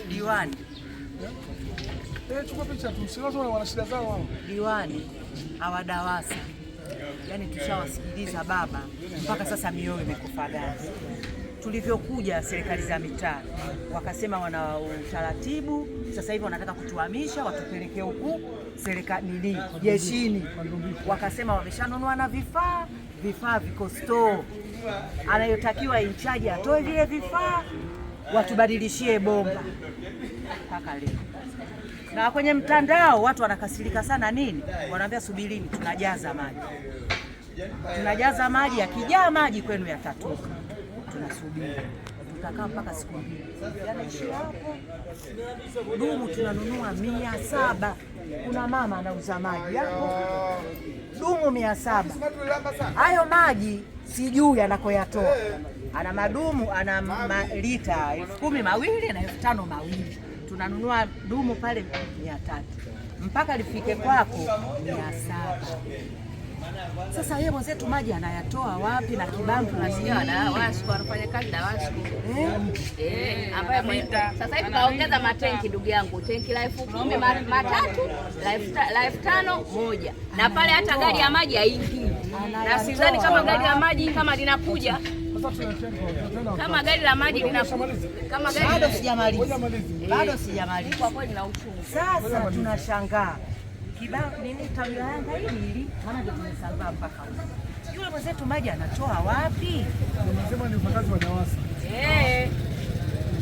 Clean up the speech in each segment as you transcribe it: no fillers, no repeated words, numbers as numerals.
Diwani. Chukua picha tu. Sio watu wana shida zao wao. Diwani hawa DAWASA. Yaani tushawasikiliza baba mpaka sasa mioyo imekufa gazi. Tulivyokuja serikali za mitaa wakasema wana utaratibu, sasa hivi wanataka kutuhamisha watupeleke huku serikali jeshini. Wakasema wameshanunua na vifaa viko store. Anayotakiwa in charge atoe vile vifaa watubadilishie bomba mpaka leo. Na kwenye mtandao watu wanakasirika sana nini? Wanaambia subirini tunajaza maji, yakijaa maji kwenu yatatoka. Tunasubiri. Tutakaa mpaka siku mbili. Yanaishi hapo. Dumu tunanunua 700. Kuna mama anauza maji hapo. Dumu 700. Hayo maji sijui anakoyatoa. Ana madumu, ana lita 10,000 mawili na 5,000 mawili. Tunanunua dumu pale 300. Mpaka lifike kwako 700. Sasa yeye mwenzetu maji anayatoa wapi? Na Kibantu tunasikia DAWASCO anafanya kazi DAWASCO. Ambaye sasa hivi kaongeza matenki ndugu yangu. Tenki la 10,000 matatu, la 5,000 moja. Na pale hata gari ya maji haingii. Na sidhani kama gari ya maji kama linakuja kama gari la maji kama gari bado sijamaliza. Kwa kweli na uchungu. Sasa tunashangaa. Kibantu nini tawi la Yanga hili maana ndio tumesambaa mpaka huko. Yule mwenzetu maji anatoa wapi? Unasema ni mfanyakazi wa DAWASA.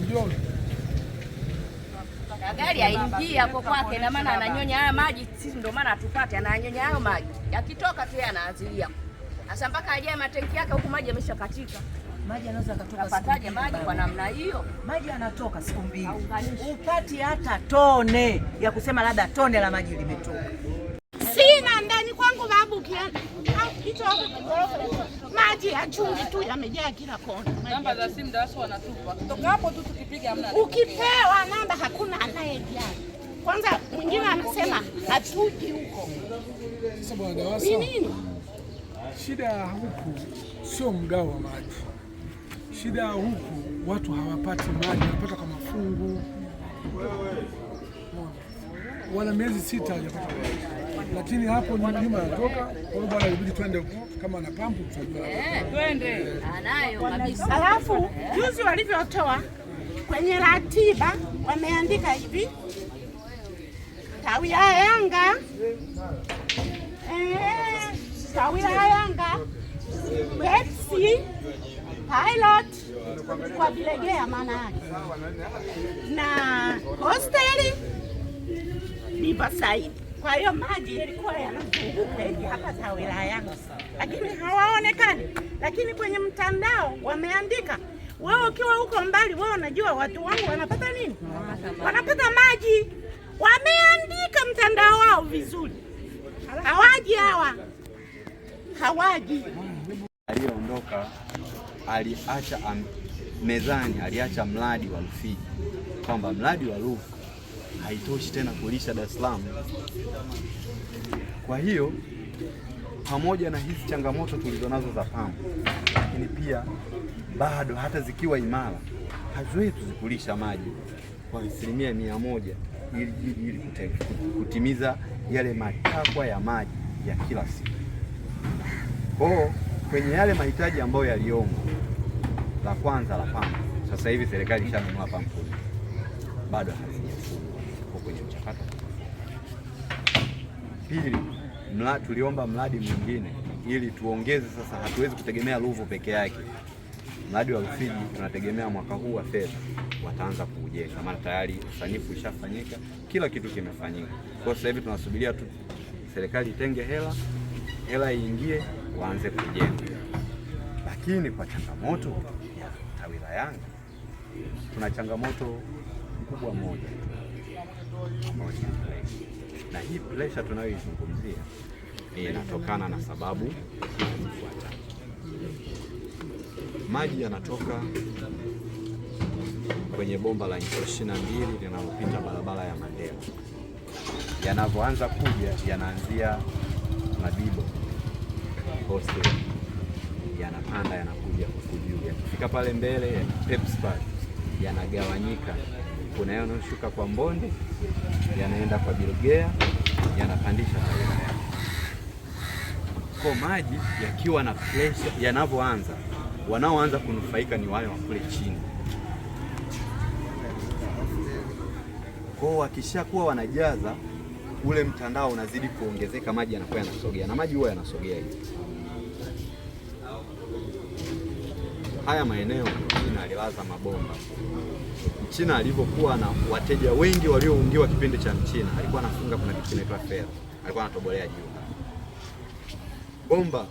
Ndio. Gari haingii hapo kwake na maana ananyonya haya maji, sisi ndio maana hatupate, ananyonya hayo maji. Yakitoka tu yeye anaazilia. Sasa mpaka ajaye matenki yake huku maji yameshakatika. Maji yanaweza kutoka pataje maji kwa namna hiyo? Maji yanatoka siku mbili. Upati hata tone ya kusema labda tone la maji limetoka. Sina ndani kwangu babu kiasi. Hicho maji ya chumvi tu yamejaa kila kona. Namba za simu DAWASA wanatupa. Kutoka hapo tu tukipiga hamna. Ukipewa namba hakuna anayejali. Kwanza mwingine anasema hatuji huko. Sasa bwana DAWASA. Nini? Shida huku sio mgao wa maji. Shida huku watu hawapati maji, wanapata kwa mafungu. Wana miezi 6 hajapata maji. Lakini hapo nyuma yanatoka, kwa bwana inabidi twende huko kama na pampu tutajua. Twende. Anayo kabisa. Alafu juzi walivyotoa kwenye ratiba wameandika hivi. Tawi la Yanga. Tawi la Yanga. Pepsi pilot kwa Vilegea maana yake. Na hosteli Riverside. Kwa hiyo maji yalikuwa yanazunguka hivi hapa tawi la Yanga. Lakini hawaonekani. Lakini kwenye mtandao wameandika, wewe ukiwa huko mbali wewe unajua watu wangu wanapata nini? Wanapata maji. Wameandika mtandao wao vizuri. Hawaji hawa. Hawaji. Aliyeondoka aliacha mezani, aliacha mradi wa Rufiji, kwamba mradi wa Ruvu haitoshi tena kulisha Dar es Salaam. Kwa hiyo pamoja na hizi changamoto tulizonazo za pampu, lakini pia bado hata zikiwa imara haziwezi kulisha maji kwa 100% ili kutimiza yale matakwa ya maji ya kila siku. Kwa kwenye yale mahitaji ambayo yaliomo, la kwanza la pampu, sasa hivi serikali ishanunua pampu, bado hazijafungwa kwa kwenye mchakato. Pili, tuliomba mradi mwingine ili tuongeze sasa, hatuwezi kutegemea Ruvu peke yake. Mradi wa Rufiji tunategemea mwaka huu wa fedha wataanza kuujenga, maana tayari usanifu ushafanyika, kila kitu kimefanyika. Kwa sasa hivi tunasubiria tu serikali itenge hela iingie waanze kujenga. Lakini kwa changamoto ya tawi la Yanga, tuna changamoto kubwa moja ambayo ni na hii pressure tunayoizungumzia inatokana na sababu zifuatazo. Maji yanatoka kwenye bomba la inchi 22 linalopita barabara ya Mandela. Yanavyoanza kuja yanaanzia Mabibo hostel, yanapanda yanakuja huku juu, yakifika pale mbele Pepsi yanagawanyika kuna yanayoshuka kwa Mbonde, yanaenda kwa Bilgea, yanapandisha Tawila. Kwa maji yakiwa na pressure, yanavyoanza, wanaoanza kunufaika ni wale wa kule chini. Kwa wakishakuwa wanajaza, ule mtandao unazidi kuongezeka, maji yanakuwa yanasogea, na maji huwa yanasogea hivi. Haya maeneo Mchina aliwaza mabomba. Mchina alivyokuwa na wateja wengi walioungiwa kipindi cha Mchina, alikuwa anafunga, kuna kitu kinaitwa fera, alikuwa anatobolea juu. Bomba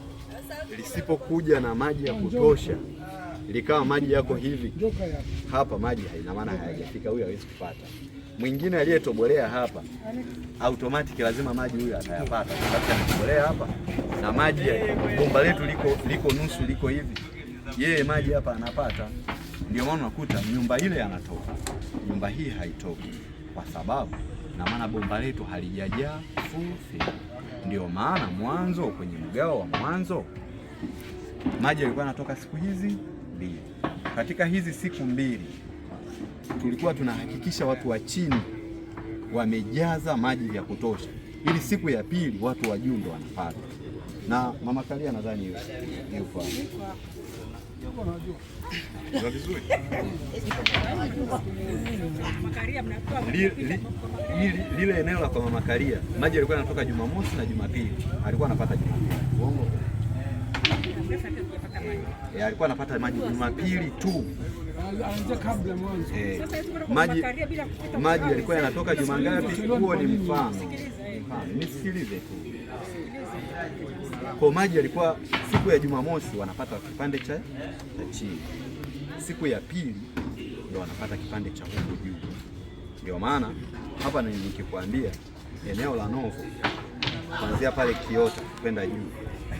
lisipokuja na maji ya kutosha, likawa maji yako hivi hapa, maji haina maana hayajafika, huyu hawezi kupata. Mwingine aliyetobolea hapa automatic lazima maji huyu atayapata, kwa sababu anatobolea hapa na maji bomba letu liko nusu, liko hivi, yeye maji hapa anapata. Ndio maana unakuta nyumba ile yanatoka, nyumba hii haitoki, kwa sababu na maana bomba letu halijajaa full. Ndio maana mwanzo, kwenye mgao wa mwanzo, maji yalikuwa yanatoka siku hizi mbili. Katika hizi siku mbili tulikuwa tunahakikisha watu wa chini wamejaza maji ya kutosha, ili siku ya pili watu wa juu ndo wanapata. Na Mama Kalia nadhani yuko vizuri. Lile eneo la kwa Mama Kalia maji yalikuwa yanatoka Jumamosi na Jumapili, alikuwa anapata Jumapili. Uongo? Alikuwa anapata maji Jumapili tu. Maji yalikuwa yanatoka juma ngapi? Huo ni mfano. Nisikilize tu. Kwa maji yalikuwa siku ya Jumamosi wanapata kipande cha chini, siku ya pili ndio wanapata kipande cha huko juu. Ndio maana hapa nikikwambia eneo la Novo kuanzia pale Kiota kwenda juu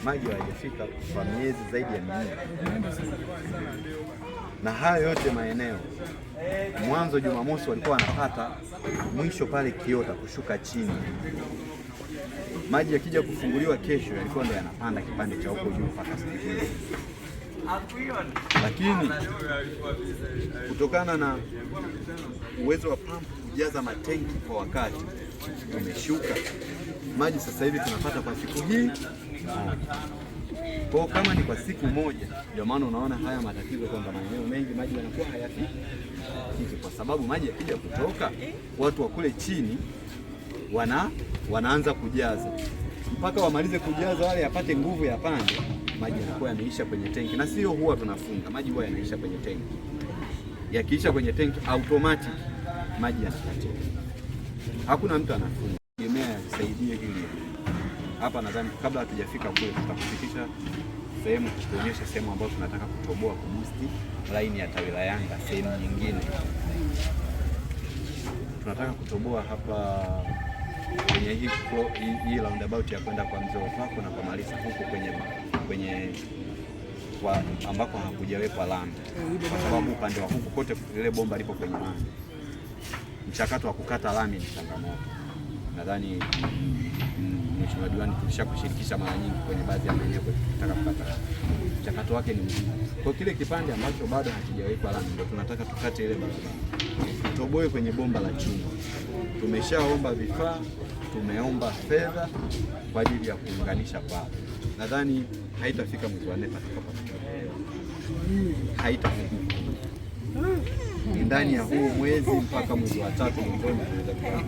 maji hayajafika kwa miezi zaidi ya 4. Na hayo yote maeneo mwanzo Jumamosi walikuwa wanapata, mwisho pale Kiota kushuka chini. Maji yakija kufunguliwa kesho yalikuwa ndo yanapanda kipande cha huko juu mpaka sasa. Lakini kutokana na uwezo wa pampu kujaza matenki kwa wakati umeshuka, maji sasa hivi tunapata kwa siku hii. Kwa kama ni kwa siku moja, ndio maana unaona haya matatizo kwamba maeneo mengi maji yanakuwa hayafiki, kwa sababu maji yakija kutoka watu wa kule chini wanaanza kujaza mpaka wamalize kujaza, wale yapate nguvu ya pande, maji yanakuwa yameisha kwenye tenki. Na sio huwa tunafunga, maji huwa yanaisha kwenye tenki. Yakiisha kwenye tenki automatic maji yanapatia, hakuna mtu anafunga. Tegemea yasaidie hili hapa. Nadhani kabla hatujafika kule tutakufikisha sehemu, kuonyesha sehemu ambayo tunataka kutoboa kuboost line ya Tawila Yanga. Sehemu nyingine tunataka kutoboa hapa kwenye hii roundabout ya kwenda kwa Mzee Wapako na kwa Malisa huko kwenye kwa ambako hakujawekwa lami, kwa sababu upande wa huku kote ile bomba lipo kwenye lami. Mchakato wa kukata lami ni changamoto. Nadhani Mheshimiwa Diwani tulishakushirikisha mara nyingi kwenye baadhi ya maeneo tunataka kukata. Mchakato wake ni mzuri. Kwa kile kipande ambacho bado hakijawekwa lami ndio tunataka tukate ile barabara. Tutoboe kwenye bomba la chuma. Tumeshaomba vifaa, tumeomba fedha kwa ajili ya kuunganisha pale. Nadhani haitafika mwezi wa 4 tutakapofikia. Haitafika. Ni ndani ya huu mwezi mpaka mwezi wa 3 mwanzoni tunaweza kupata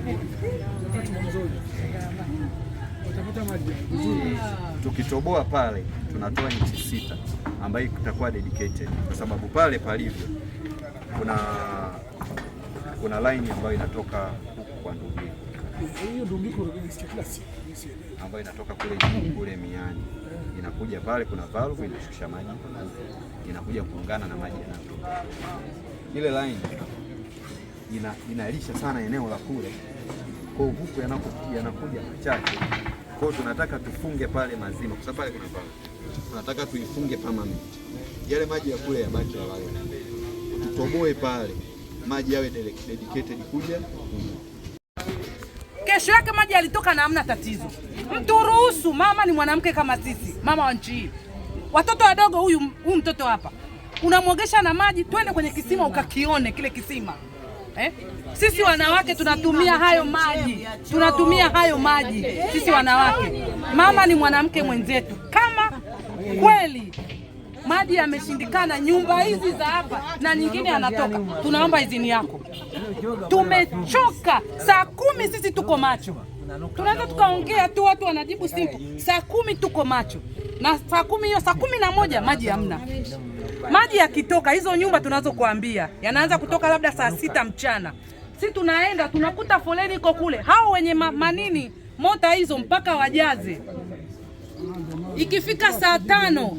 maji nzuri. Tukitoboa pale tunatoa inchi 6 ambayo itakuwa dedicated, kwa sababu pale palivyo kuna line ambayo inatoka huku kwa Ndumbiko. Hiyo Ndumbiko unasikia kila siku ambayo inatoka kule Miani, inakuja pale, kuna valve inashusha maji, inakuja kuungana na maji yanayotoka. Ile line inalisha sana eneo la kule, kwa huku yanakuja machache. Kwa tunataka tufunge pale mazima, kwa sababu pale kuna valve. Tunataka tuifunge permanent. Yale maji ya kule yabaki wale. Tutoboe pale, maji yawe dedicated kuja. Kesho yake maji yalitoka na hamna tatizo. Mtu ruhusu, mama ni mwanamke kama sisi, mama wa nchi hii. Watoto wadogo, huyu mtoto hapa unamwogesha na maji, twende kwenye kisima ukakione kile kisima. Sisi wanawake tunatumia hayo maji, sisi wanawake. Mama ni mwanamke mwenzetu. Kama kweli maji yameshindikana, nyumba hizi za hapa na nyingine anatoka, tunaomba idhini yako. Tumechoka. Saa 10 sisi tuko macho, tunaweza tukaongea tu, watu wanajibu simu. Saa 10 tuko macho, na saa 10 hiyo, saa 11 maji hamna. Maji yakitoka, hizo nyumba tunazokuambia yanaanza kutoka labda saa 6 mchana. Si tunaenda tunakuta foleni iko kule, hao wenye manini mota hizo mpaka wajaze. Ikifika saa 5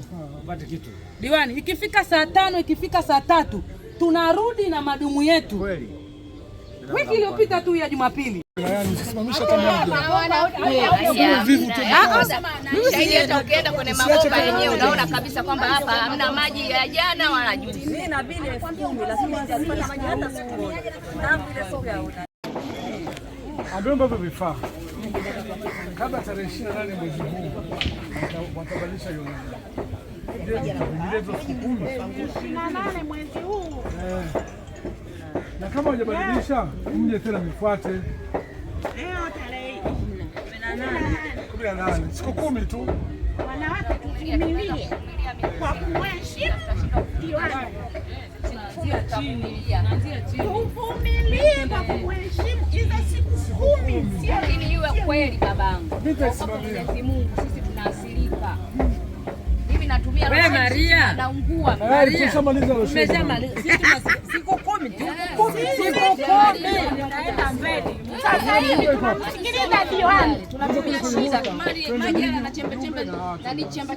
diwani, ikifika saa 5, ikifika saa 3 tunarudi na madumu yetu. Wiki iliyopita tu ya Jumapili shahidi, hata ukienda kwenye mabomba yenyewe unaona kabisa kwamba hapa hamna maji ya jana wala juzi. Ameomba hivyo vifaa kabla tarehe 28 mwezi huu watabadilisha hiyo nane mwezi huu. Na kama hujabadilisha mje tena mifuate. Leo tarehe 18, siku 10 tu. Wanawake tuvumilie kwa kuheshimu diwani. Tuvumilie kwa kuheshimu hizo siku 10. Lakini iwe kweli babangu, Mwenyezi Mungu, sisi tunaathirika. Mimi natumia Maria, naungua. Tumeshamaliza siku 10 tu. Sasa hivi tunamsikiliza diwani. Tunatumia shida, maji yana chembe chembe, chemba